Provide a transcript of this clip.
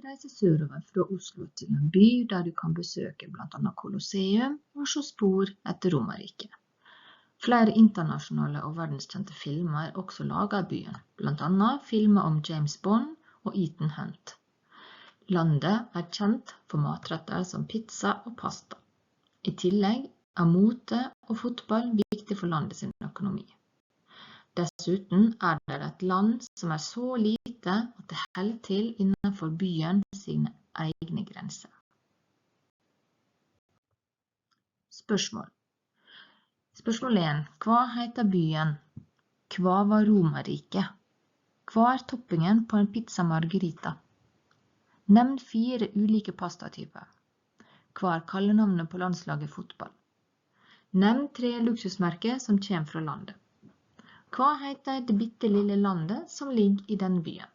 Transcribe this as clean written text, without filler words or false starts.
reise sørover fra Oslo til en by der du kan besøke blant annet Colosseum og se spor etter Romerriket. Flere internasjonale og verdenskjente filmer er også laget i byen, blant annet filmer om James Bond og Ethan Hunt. Landet er kjent for matretter som pizza og pasta. I tillegg er mote og fotball viktig for landet sin økonomi. Dessuten er det et land som er så lite at det holder til innenfor byen sine egne grenser. Spørsmål. Spørsmål 1. Hva heter byen? Hva var Romerriket? Hva er toppingen på en pizza margherita? Nevn 4 ulike pastatyper. Hva er kallenavnet på landslaget fotball? Nevn 3 luksusmerker som kommer fra landet. Hva heter det bittelille landet som ligger i den byen?